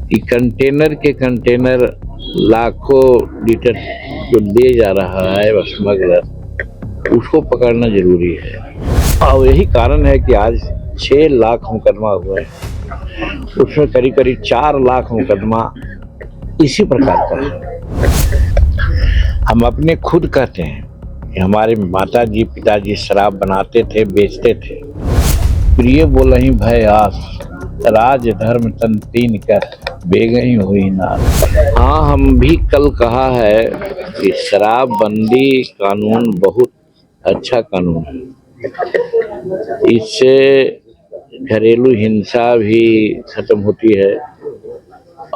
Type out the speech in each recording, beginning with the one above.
कि कंटेनर के कंटेनर लाखों लीटर जो ले जा रहा है स्मगलर, उसको पकड़ना जरूरी है। और यही कारण है कि आज 6 लाख मुकदमा हुए हैं, उसमें करीब करीब 4 लाख मुकदमा इसी प्रकार का है। हम अपने खुद कहते हैं कि हमारे माता जी पिताजी शराब बनाते थे, बेचते थे। प्रिय बोलहि भय आस, राज धर्म तन तीन कर बेगही हुई नाश। हाँ, हम भी कल कहा है कि शराबबंदी कानून बहुत अच्छा कानून है। इससे घरेलू हिंसा भी खत्म होती है।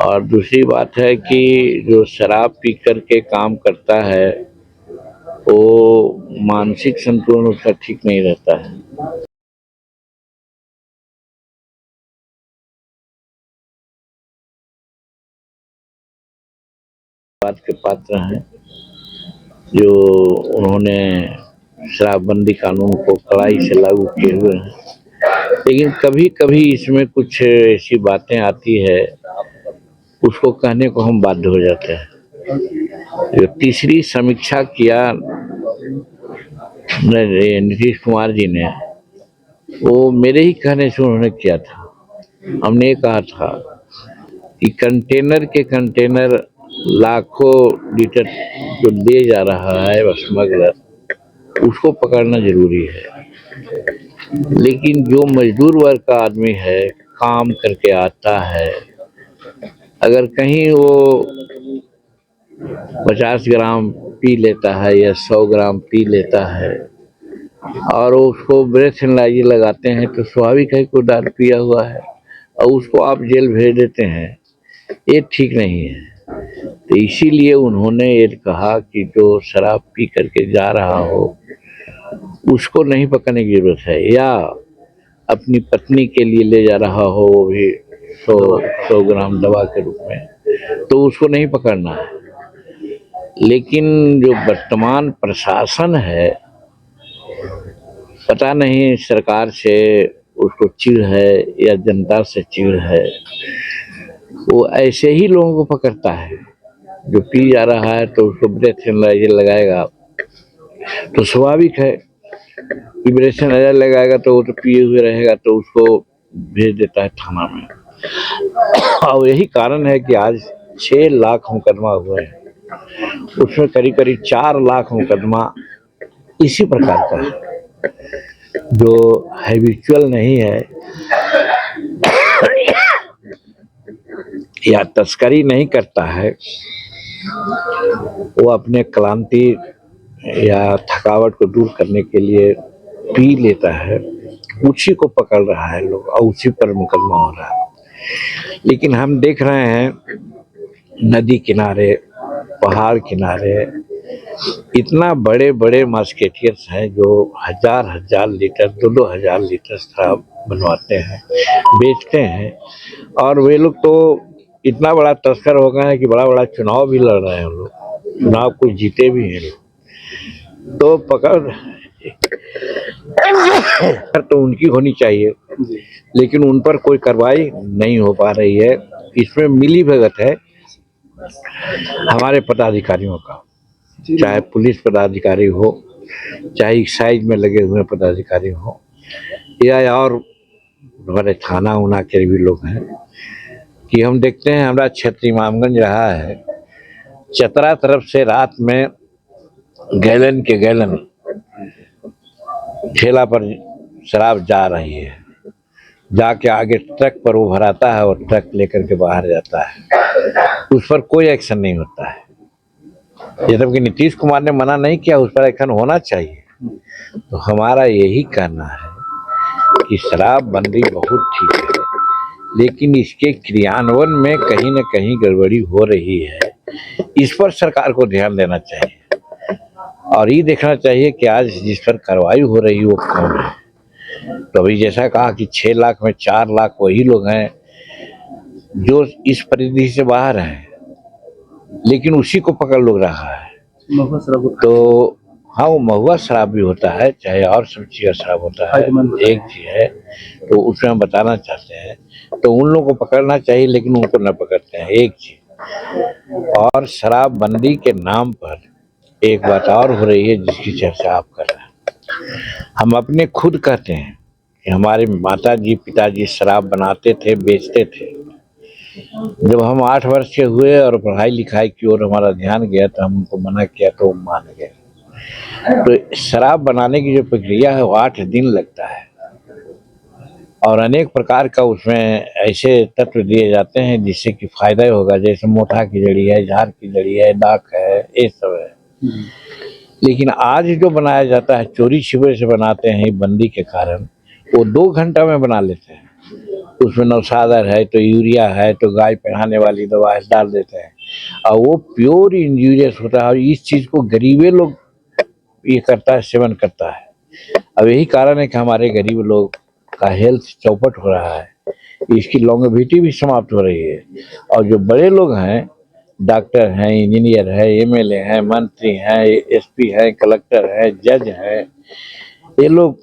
और दूसरी बात है कि जो शराब पी करके काम करता है वो मानसिक संतुलन उसका ठीक नहीं रहता है। बात के पात्र हैं जो उन्होंने शराबबंदी कानून को कड़ाई से लागू किए हुए हैं, लेकिन कभी कभी इसमें कुछ ऐसी बातें आती है उसको कहने को हम बाध्य हो जाते हैं। जो तीसरी समीक्षा किया नीतीश कुमार जी ने, वो मेरे ही कहने से उन्होंने किया था। हमने ये कहा था कि कंटेनर के कंटेनर लाखों लीटर जो ले जा रहा है स्मगलर, उसको पकड़ना जरूरी है। लेकिन जो मजदूर वर्ग का आदमी है, काम करके आता है, अगर कहीं वो 50 ग्राम पी लेता है या 100 ग्राम पी लेता है और उसको ब्रेथ एनालाइजर लगाते हैं तो स्वाभाविक है कोई दारू पिया हुआ है और उसको आप जेल भेज देते हैं, ये ठीक नहीं है। तो इसीलिए उन्होंने ये कहा कि जो शराब पी करके जा रहा हो उसको नहीं पकड़ने की जरूरत है, या अपनी पत्नी के लिए ले जा रहा हो वो भी 100 ग्राम दवा के रूप में, तो उसको नहीं पकड़ना है। लेकिन जो वर्तमान प्रशासन है, पता नहीं सरकार से उसको चिढ़ है या जनता से चिढ़ है, वो ऐसे ही लोगों को पकड़ता है। जो पी जा रहा है तो उसको ब्रेथ एनालाइजर लगाएगा, तो स्वाभाविक है कि ब्रेथ एनालाइजर लगाएगा तो वो तो पिए हुए रहेगा, तो उसको भेज देता है थाना में। और यही कारण है कि आज 6 लाख मुकदमा हुए हैं, उसमें करीब करीब 4 लाख मुकदमा इसी प्रकार का है। जो हैबिचुअल नहीं है या तस्करी नहीं करता है, वो अपने क्लांति या थकावट को दूर करने के लिए पी लेता है, उसी को पकड़ रहा है लोग और उसी पर मुकदमा हो रहा है। लेकिन हम देख रहे हैं नदी किनारे, पहाड़ किनारे इतना बड़े बड़े मास्केटियर्स हैं जो हजार हजार लीटर 2-2 हजार लीटर शराब बनवाते हैं, बेचते हैं। और वे लोग तो इतना बड़ा तस्कर हो गए हैं कि बड़ा बड़ा चुनाव भी लड़ रहे हैं, लोग चुनाव को जीते भी हैं लोग। तो पकड़ तो उनकी होनी चाहिए, लेकिन उन पर कोई कार्रवाई नहीं हो पा रही है। इसमें मिली भगत है हमारे पदाधिकारियों का, चाहे पुलिस पदाधिकारी हो, चाहे एक्साइज में लगे हुए पदाधिकारी हो, या और हमारे थाना उना के भी लोग हैं। कि हम देखते हैं हमारा क्षेत्र इमामगंज रहा है, चतरा तरफ से रात में गैलन के गैलन ठेला पर शराब जा रही है, जाके आगे ट्रक पर वो भराता है और ट्रक लेकर के बाहर जाता है, उस पर कोई एक्शन नहीं होता है। जबकि नीतीश कुमार ने मना नहीं किया, उस पर एक्शन होना चाहिए। तो हमारा यही कहना है कि शराबबंदी बहुत ठीक है, लेकिन इसके क्रियान्वयन में कहीं न कहीं गड़बड़ी हो रही है। इस पर सरकार को ध्यान देना चाहिए और ये देखना चाहिए कि आज जिस पर कार्रवाई हो रही है वो कौन है। तो अभी जैसा कहा कि 6 लाख में 4 लाख वही लोग हैं जो इस परिधि से बाहर हैं, लेकिन उसी को पकड़ लोग रहा है। तो हाँ, वो महुआ शराब भी होता है, चाहे और सब चीज़ का शराब होता है, एक चीज है। तो उसमें हम बताना चाहते हैं, तो उन लोगों को पकड़ना चाहिए, लेकिन उनको न पकड़ते हैं एक चीज। और शराबबंदी के नाम पर एक बात और हो रही है जिसकी चर्चा आप कर रहे हैं। हम अपने खुद कहते हैं कि हमारे माताजी पिताजी शराब बनाते थे, बेचते थे। जब हम 8 वर्ष के हुए और पढ़ाई लिखाई की ओर हमारा ध्यान गया तो हम उनको मना किया तो वो मान गए। तो शराब बनाने की जो प्रक्रिया है वो 8 दिन लगता है और अनेक प्रकार का उसमें ऐसे तत्व दिए जाते हैं जिससे कि फायदा होगा, जैसे मोथा की जड़ी है, झार की जड़ी है, दाख है, ये सब है। लेकिन आज जो बनाया जाता है चोरी छिपे से बनाते हैं बंदी के कारण, वो 2 घंटा में बना लेते हैं। उसमें नौशादर है तो यूरिया है तो गाय पहनाने वाली दवा डाल देते हैं और वो प्योर इंजूरियस होता है और इस चीज को गरीबे लोग ये करता है, सेवन करता है। अब यही कारण है कि हमारे गरीब लोग का हेल्थ चौपट हो रहा है, इसकी लॉन्गेविटी भी समाप्त हो रही है। और जो बड़े लोग हैं, डॉक्टर हैं, इंजीनियर है, एमएलए हैं, मंत्री हैं, एसपी हैं, कलेक्टर हैं, जज हैं, ये लोग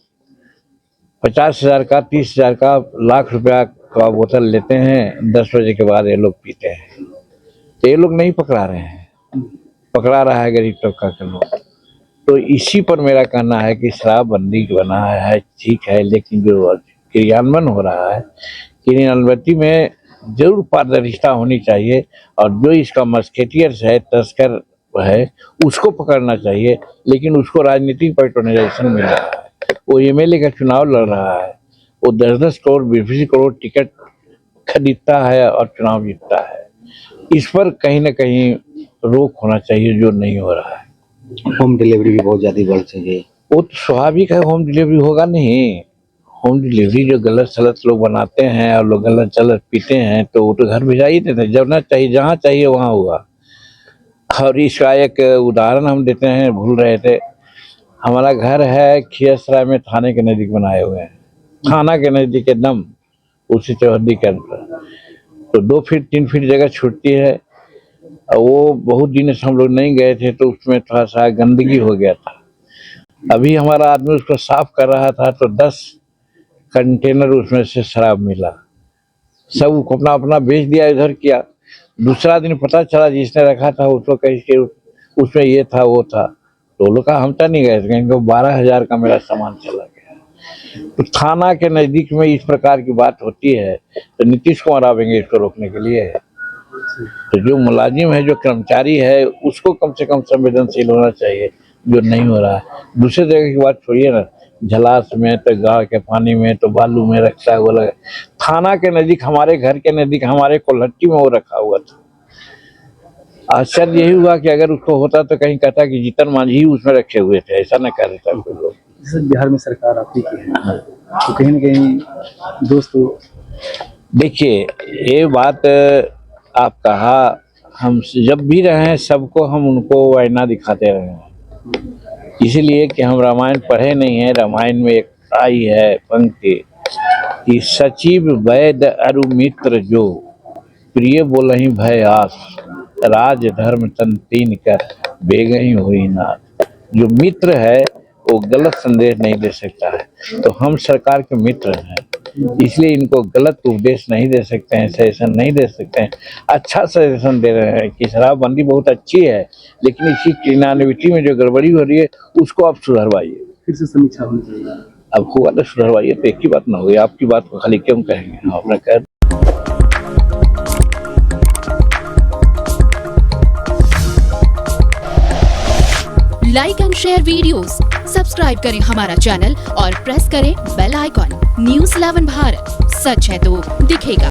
50,000 का, 30,000 का, लाख रुपया का बोतल लेते हैं, 10 बजे के बाद ये लोग पीते हैं। तो ये लोग नहीं पकड़ा रहे हैं, पकड़ा रहा है गरीब तबका के लोग। तो इसी पर मेरा कहना है कि शराबबंदी बना है ठीक है, लेकिन जो क्रियान्वयन हो रहा है, क्रियान्वयन में जरूर पारदर्शिता होनी चाहिए और जो इसका मस्केटियर्स है, तस्कर है, उसको पकड़ना चाहिए। लेकिन उसको राजनीतिक पैट्रोनाइजेशन मिल रहा है। वो एमएलए का चुनाव लड़ रहा है, वो 10-10 करोड़ 20 करोड़ टिकट खरीदता है और चुनाव जीतता है। इस पर कहीं ना कहीं रोक होना चाहिए, जो नहीं हो रहा है। होम डिलीवरी भी बहुत ज़्यादा बढ़ चुकी है। वो तो स्वाभाविक है, होम डिलीवरी होगा नहीं। होम डिलीवरी जो गलत सलत लोग बनाते हैं और लोग गलत सलत पीते हैं तो वो तो घर भेजा ही देते हैं। जब ना चाहिए जहाँ चाहिए वहाँ हुआ। और इसका एक उदाहरण हम देते हैं, भूल रहे थे। हमारा घर है खियसराय में, थाने के नजदीक बनाए हुए हैं, थाना के नजदीक एकदम उसी चौहद्दी के अंदर। तो 2 फीट 3 फीट जगह छूटती है और वो बहुत दिन से हम लोग नहीं गए थे तो उसमें थोड़ा सा गंदगी हो गया था। अभी हमारा आदमी उसको साफ कर रहा था तो 10 कंटेनर उसमें से शराब मिला। सब अपना अपना बेच दिया, इधर किया। दूसरा दिन पता चला जिसने रखा था उसको कहीं उसमें ये था वो था, तो लोग का हम तो नहीं गए थे, क्योंकि 12,000 का मेरा सामान चला गया। तो थाना के नजदीक में इस प्रकार की बात होती है तो नीतीश कुमार आवेंगे इसको रोकने के लिए। तो जो मुलाजिम है, जो कर्मचारी है, उसको कम से कम संवेदनशील होना चाहिए, जो नहीं हो रहा है। दूसरे जगह की बात छोड़िए ना, झलास में तो गाँव के पानी में तो बालू में रखता है वो लगा। थाना के नजदीक, हमारे घर के नजदीक, हमारे कोल्हट्टी में वो रखा हुआ था। आश्चर्य यही हुआ कि अगर उसको होता तो कहीं कहता कि जीतन मांझी ही उसमें रखे हुए थे, ऐसा न कर देता कोई लोग। जैसे बिहार में सरकार आपकी की है तो कहीं ना कहीं दोस्तों देखिए, ये बात आप कहा, हम जब भी रहे हैं सबको हम उनको आईना दिखाते रहे हैं, इसीलिए कि हम रामायण पढ़े नहीं है। रामायण में एक आई है पंक्ति कि सचिव वैद्य अरु मित्र जो, प्रिय बोलहि भय आस, राज धर्म तन तीन कर बेगहि हुई नाथ। जो मित्र है वो गलत संदेश नहीं दे सकता है। तो हम सरकार के मित्र हैं, इसलिए इनको गलत उपदेश नहीं दे सकते हैं, सजेशन नहीं दे सकते हैं। अच्छा सजेशन दे रहे हैं कि शराबबंदी बहुत अच्छी है, लेकिन इसी क्रियान्विटी में जो गड़बड़ी हो रही है उसको आप सुधरवाइए। फिर से समीक्षा होनी चाहिए। अब हुआ तो सुधरवाइए, तो एक ही बात ना होगी। आपकी बात को खाली क्यों कहेंगे? हम अपना कह like and share videos, subscribe करें हमारा चैनल और प्रेस करें बेल आइकॉन। News 11 भारत, सच है तो दिखेगा।